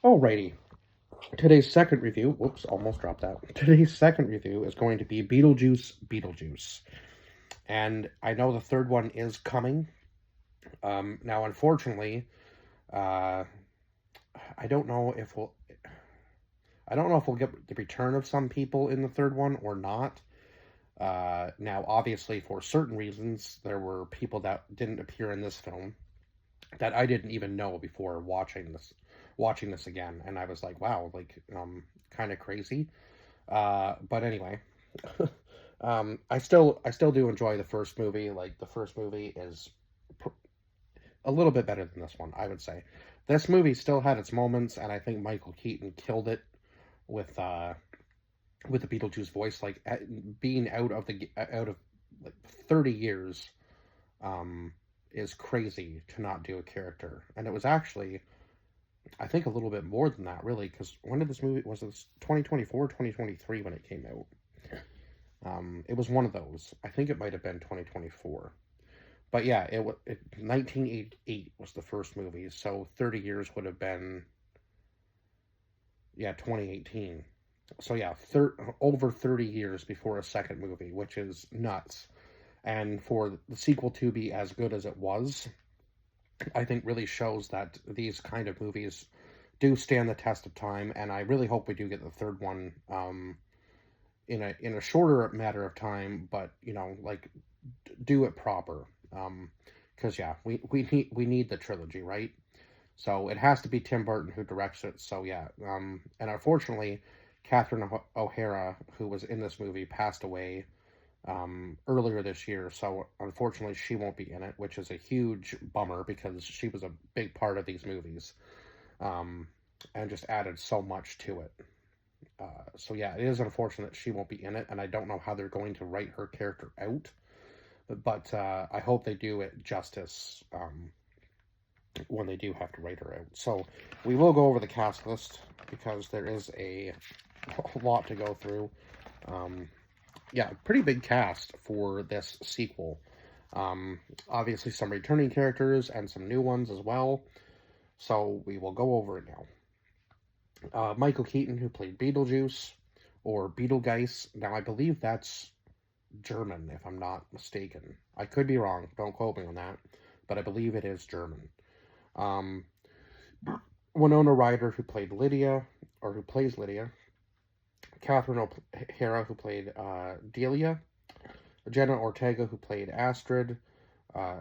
Alrighty, today's second review, whoops, almost dropped that. Today's second review is going to be Beetlejuice. And I know the third one is coming. Now, unfortunately, uh, I don't know if we'll. I don't know if we'll get the return of some people in the third one or not. Now, obviously, for certain reasons, there were people that didn't appear in this film that I didn't even know before watching this again, and I was like, wow, like, kind of crazy. But anyway, I still do enjoy the first movie. Like, the first movie is a little bit better than this one, I would say. This movie still had its moments, and I think Michael Keaton killed it with uh with the Beetlejuice voice, like being out of like 30 years, um, is crazy to not do a character. And it was actually, I think, a little bit more than that, really, because when did this movie, was this 2024, 2023 when it came out? It was one of those. I think it might have been 2024. But yeah, 1988 was the first movie, so 30 years would have been, yeah, 2018. So yeah, over 30 years before a second movie, which is nuts. And for the sequel to be as good as it was, I think really shows that these kind of movies do stand the test of time. And I really hope we do get the third one, in a shorter matter of time, but like, do it proper. Because yeah, we need the trilogy, right? So it has to be Tim Burton who directs it. So yeah, and unfortunately, Catherine O'Hara, who was in this movie, passed away earlier this year. So unfortunately, she won't be in it, which is a huge bummer because she was a big part of these movies, um, and just added so much to it. So yeah, it is unfortunate she won't be in it, and I don't know how they're going to write her character out. But I hope they do it justice, when they do have to write her out. So we will go over the cast list because there is a lot to go through. Um, yeah, pretty big cast for this sequel. Obviously, some returning characters and some new ones as well. So we will go over it now. Michael Keaton, who played Beetlejuice, or Beetlegeist. Now, I believe that's German, if I'm not mistaken. I could be wrong. Don't quote me on that. But I believe it is German. Um, Winona Ryder, who played Lydia, or who plays Lydia. Catherine O'Hara, who played Delia. Jenna Ortega, who played Astrid.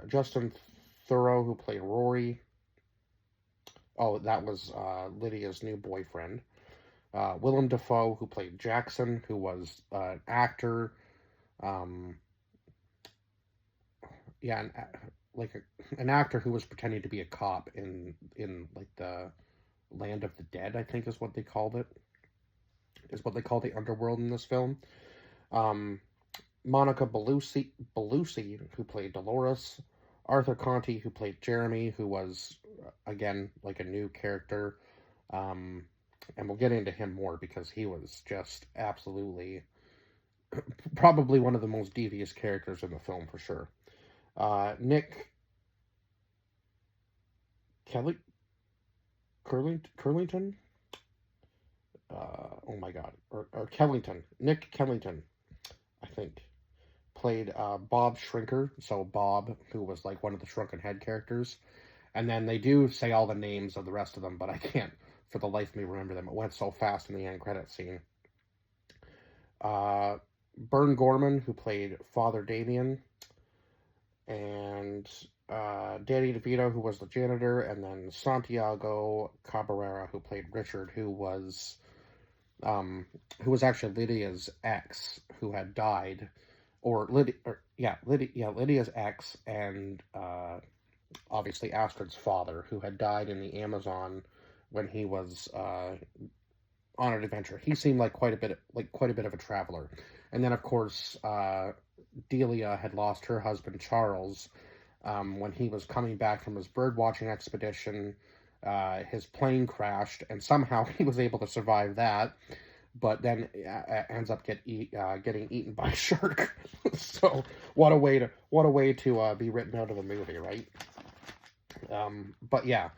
Justin Thoreau, who played Rory. Oh, that was Lydia's new boyfriend. Willem Dafoe, who played Jackson, who was an actor. Um, yeah, an actor who was pretending to be a cop in like the Land of the Dead, I think is what they called it. Is what they call the underworld in this film. Um, Monica Bellucci, who played Dolores. Arthur Conti, who played Jeremy, who was, again, like a new character. Um, and we'll get into him more because he was just absolutely probably one of the most devious characters in the film for sure. Nick Kelly Curlington. Oh my God, or Kellington, Nick Kellington, I think, played Bob Shrinker. So Bob, who was like one of the Shrunken Head characters, and then they do say all the names of the rest of them, but I can't for the life of me remember them. It went so fast in the end credit scene. Bern Gorman, who played Father Damien, and Danny DeVito, who was the janitor, and then Santiago Cabrera, who played Richard, um, who was actually Lydia's ex, who had died, Lydia's ex, and obviously Astrid's father, who had died in the Amazon when he was on an adventure. He seemed like quite a bit of a traveler, and then of course Delia had lost her husband Charles when he was coming back from his bird watching expedition. His plane crashed, and somehow he was able to survive that, but then ends up getting eaten by a shark. So what a way to be written out of the movie, right? But yeah,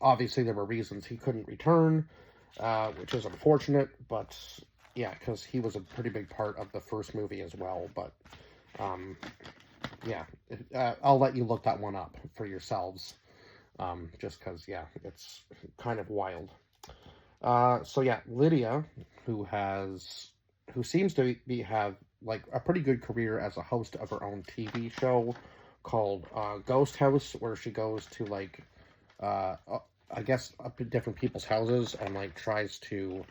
obviously there were reasons he couldn't return, which is unfortunate, but yeah, because he was a pretty big part of the first movie as well. But um, yeah, I'll let you look that one up for yourselves, just because, yeah, it's kind of wild. So yeah, Lydia, who seems to have like a pretty good career as a host of her own TV show called Ghost House, where she goes to like uh, uh, I guess up in different people's houses and like tries to,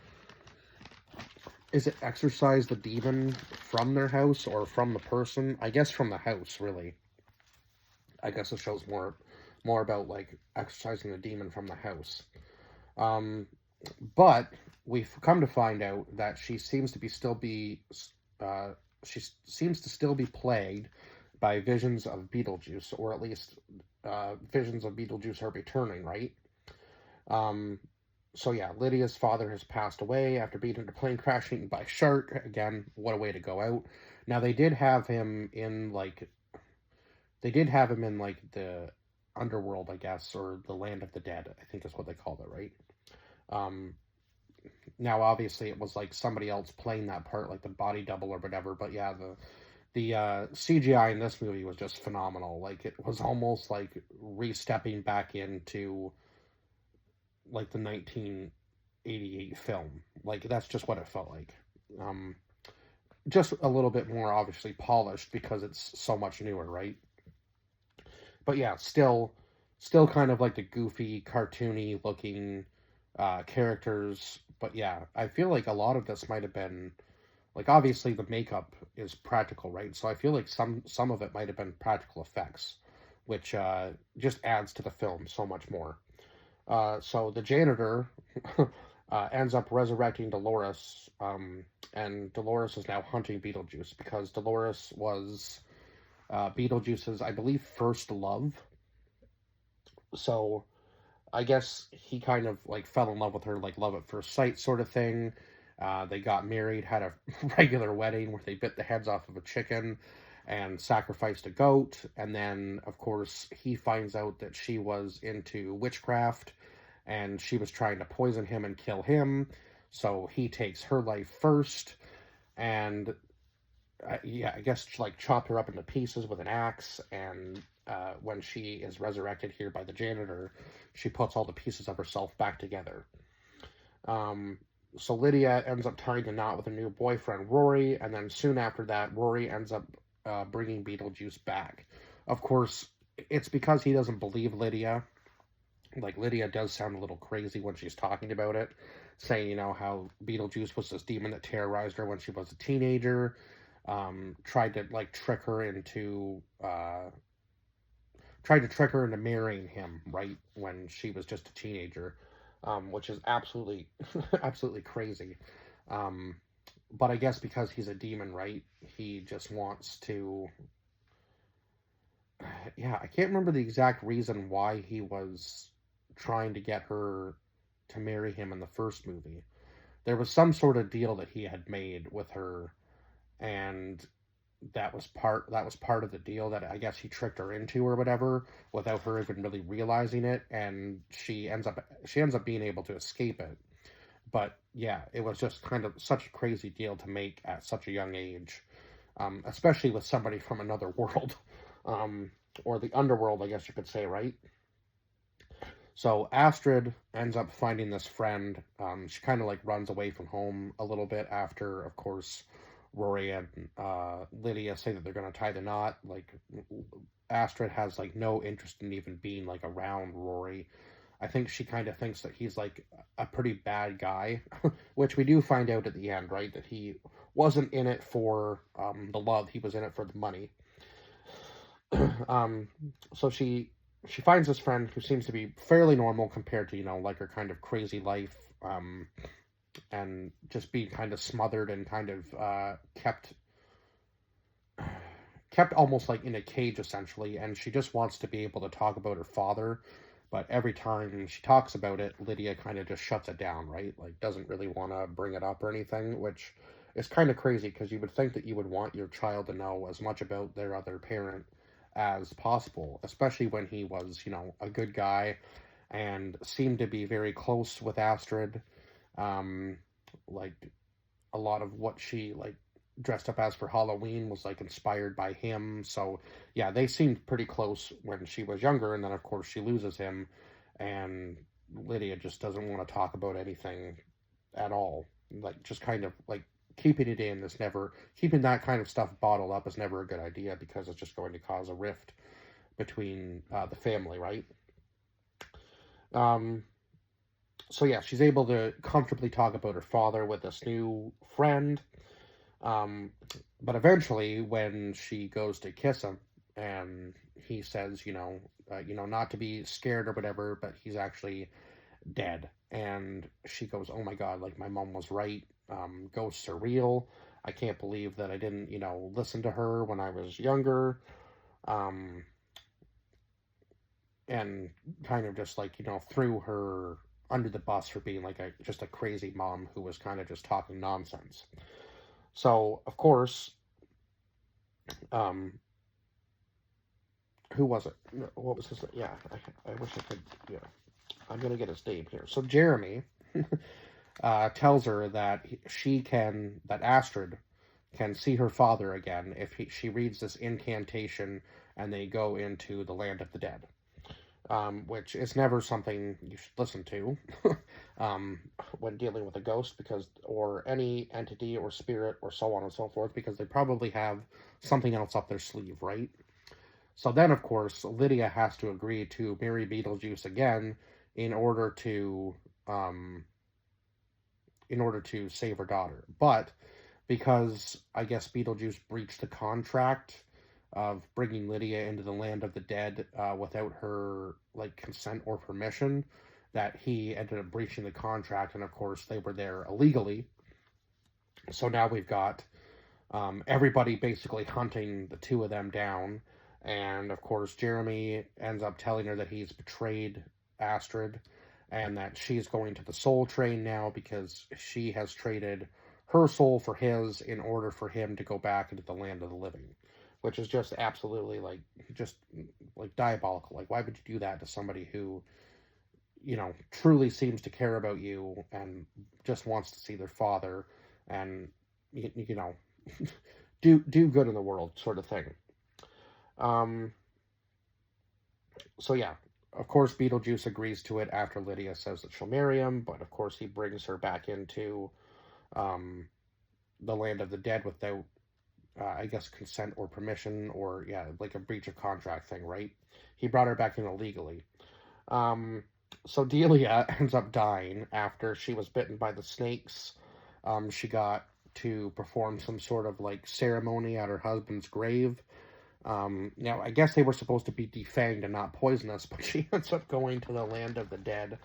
is it exorcise the demon from their house or from the person? I guess from the house, really. I guess it shows more about like exorcising the demon from the house. Um, but we've come to find out that uh, she seems to still be plagued by visions of Beetlejuice, or at least visions of Beetlejuice are returning, right? Um, so yeah, Lydia's father has passed away after being in a plane crash eaten by a shark. Again, what a way to go out. Now they did have him in like the underworld, I guess, or the land of the dead, I think is what they called it, right? Um, Now obviously it was like somebody else playing that part, like the body double or whatever. But yeah, the CGI in this movie was just phenomenal. Like it was almost like re-stepping back into like the 1988 film. Like that's just what it felt like. Um, just a little bit more obviously polished because it's so much newer, right? But yeah, still kind of like the goofy, cartoony looking characters. But yeah, I feel like a lot of this might have been like obviously the makeup is practical, right? So I feel like some of it might have been practical effects, which just adds to the film so much more. So the janitor ends up resurrecting Dolores, and Dolores is now hunting Beetlejuice because Dolores was Beetlejuice's, I believe, first love. So I guess he kind of like fell in love with her, like love at first sight sort of thing. They got married, had a regular wedding where they bit the heads off of a chicken and sacrificed a goat. And then, of course, he finds out that she was into witchcraft and she was trying to poison him and kill him. So he takes her life first and yeah, I guess like chopped her up into pieces with an axe. And when she is resurrected here by the janitor, she puts all the pieces of herself back together. Um, so Lydia ends up tying a knot with a new boyfriend, Rory, and then soon after that, Rory ends up bringing Beetlejuice back. Of course, it's because he doesn't believe Lydia. Like Lydia does sound a little crazy when she's talking about it, saying how Beetlejuice was this demon that terrorized her when she was a teenager. Tried to like tried to trick her into marrying him right when she was just a teenager, which is absolutely absolutely crazy. Um, but I guess because he's a demon, right? He just wants to. Yeah, I can't remember the exact reason why he was trying to get her to marry him in the first movie. There was some sort of deal that he had made with her, and that was part of the deal that I guess he tricked her into or whatever without her even really realizing it, and she ends up being able to escape it. But yeah, it was just kind of such a crazy deal to make at such a young age, especially with somebody from another world, um, or the underworld, I guess you could say, right? So Astrid ends up finding this friend. She kind of like runs away from home a little bit after, of course, Rory and Lydia say that they're going to tie the knot. Like Astrid has like no interest in even being like around Rory. I think she kind of thinks that he's like a pretty bad guy, which we do find out at the end, right? That he wasn't in it for the love; he was in it for the money. um, so she finds this friend who seems to be fairly normal compared to like her kind of crazy life, and just being kind of smothered and kind of kept almost like in a cage essentially. And she just wants to be able to talk about her father, but every time she talks about it, Lydia kind of just shuts it down, right? Like doesn't really want to bring it up or anything, which is kind of crazy because you would think that you would want your child to know as much about their other parent as possible, especially when he was a good guy and seemed to be very close with Astrid. Um, like a lot of what she like dressed up as for Halloween was like inspired by him. So yeah, they seemed pretty close when she was younger, and then of course she loses him, and Lydia just doesn't want to talk about anything at all. Like just kind of like keeping it in is never keeping that kind of stuff bottled up is never a good idea because it's just going to cause a rift between the family, right? Um, so yeah, she's able to comfortably talk about her father with this new friend. Um, but eventually, when she goes to kiss him, and he says, not to be scared or whatever, but he's actually dead. And she goes, "Oh my God! Like my mom was right. Ghosts are real. I can't believe that I didn't, listen to her when I was younger." Um, and kind of just like threw her under the bus for being like just a crazy mom who was kind of just talking nonsense. So of course, um, who was it? What was his? Yeah, I wish I could. Yeah, I'm gonna get his name here. So Jeremy tells her that that Astrid can see her father again if she reads this incantation and they go into the land of the dead. Which is never something you should listen to um, when dealing with a ghost, or any entity or spirit or so on and so forth, because they probably have something else up their sleeve, right? So then, of course, Lydia has to agree to marry Beetlejuice again in order to um, save her daughter. But because I guess Beetlejuice breached the contract of bringing Lydia into the land of the dead without her like consent or permission, that he ended up breaching the contract, and of course they were there illegally. So now we've got everybody basically hunting the two of them down, and of course Jeremy ends up telling her that he's betrayed Astrid, and that she's going to the soul train now because she has traded her soul for his in order for him to go back into the land of the living, which is just absolutely just like diabolical. Like, why would you do that to somebody who, truly seems to care about you and just wants to see their father and, you know, do good in the world, sort of thing. Um, so yeah, of course, Beetlejuice agrees to it after Lydia says that she'll marry him, but of course he brings her back into um, the land of the dead without, I guess, consent or permission, or yeah, like a breach of contract thing, right? He brought her back in illegally. Um, so Delia ends up dying after she was bitten by the snakes. She got to perform some sort of like ceremony at her husband's grave. Now, I guess they were supposed to be defanged and not poisonous, but she ends up going to the land of the dead.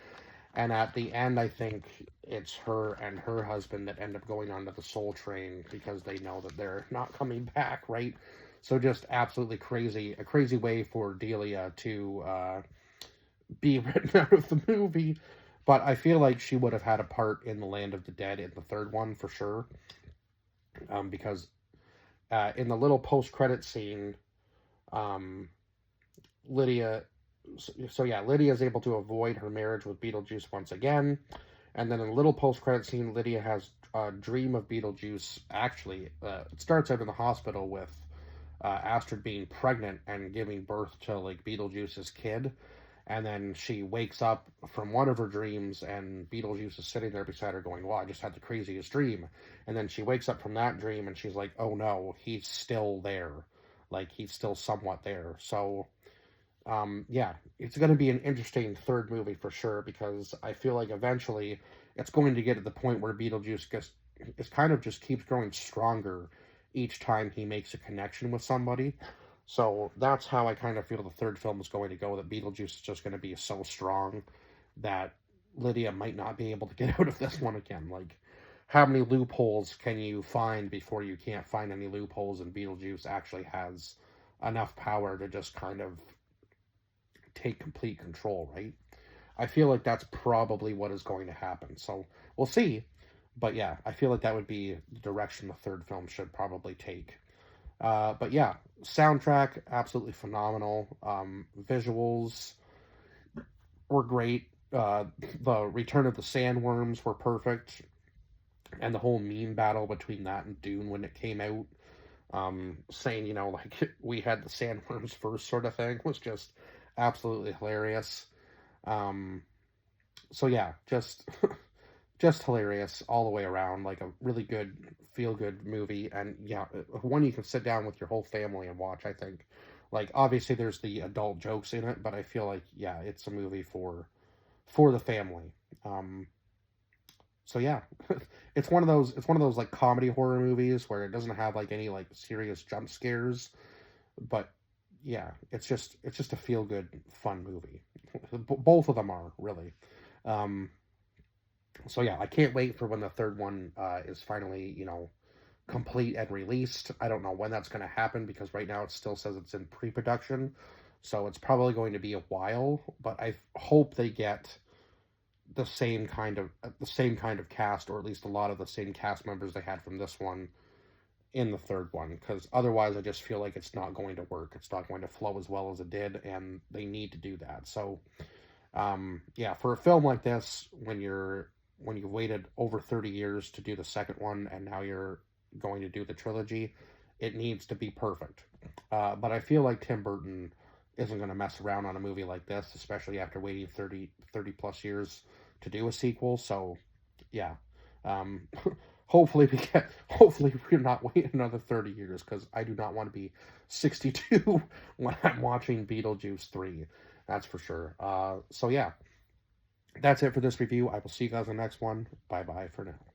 And at the end, I think it's her and her husband that end up going onto the soul train because they know that they're not coming back, right? So just absolutely crazy, a crazy way for Delia to be written out of the movie. But I feel like she would have had a part in the Land of the Dead in the third one for sure. Because in the little post-credit scene, um, Lydia Lydia is able to avoid her marriage with Beetlejuice once again. And then in a little post-credit scene, Lydia has a dream of Beetlejuice. Actually, it starts out in the hospital with Astrid being pregnant and giving birth to like Beetlejuice's kid. And then she wakes up from one of her dreams, and Beetlejuice is sitting there beside her, going, "Wow, I just had the craziest dream." And then she wakes up from that dream, and she's like, "Oh no, he's still there. Like he's still somewhat there." So yeah, it's going to be an interesting third movie for sure, because I feel like eventually it's going to get to the point where Beetlejuice kind of just keeps growing stronger each time he makes a connection with somebody. So that's how I kind of feel the third film is going to go, that Beetlejuice is just going to be so strong that Lydia might not be able to get out of this one again. Like, how many loopholes can you find before you can't find any loopholes, and Beetlejuice actually has enough power to just kind of take complete control, right? I feel like that's probably what is going to happen. So we'll see. But yeah, I feel like that would be the direction the third film should probably take. But yeah, soundtrack absolutely phenomenal. Visuals were great. The Return of the Sandworms were perfect, and the whole meme battle between that and Dune when it came out, saying, like, we had the sandworms first sort of thing, was just absolutely hilarious. Um, so yeah, just just hilarious all the way around. Like a really good feel good movie, and yeah, one you can sit down with your whole family and watch. I think, like, obviously there's the adult jokes in it, but I feel like, yeah, it's a movie for the family. Um, so yeah, it's one of those like comedy horror movies where it doesn't have like any like serious jump scares, but yeah, it's just a feel good fun movie. Both of them are really. Um, so yeah, I can't wait for when the third one is finally, complete and released. I don't know when that's going to happen because right now it still says it's in pre-production, so it's probably going to be a while. But I hope they get the same kind of cast, or at least a lot of the same cast members they had from this one in the third one, because otherwise I just feel like it's not going to work. It's not going to flow as well as it did, and they need to do that. So yeah, for a film like this, when you've waited over 30 years to do the second one, and now you're going to do the trilogy, it needs to be perfect. But I feel like Tim Burton isn't going to mess around on a movie like this, especially after waiting 30 plus years to do a sequel. So yeah, um, hopefully we're not waiting another 30 years, because I do not want to be 62 when I'm watching Beetlejuice 3. That's for sure. So yeah, that's it for this review. I will see you guys in the next one. Bye bye for now.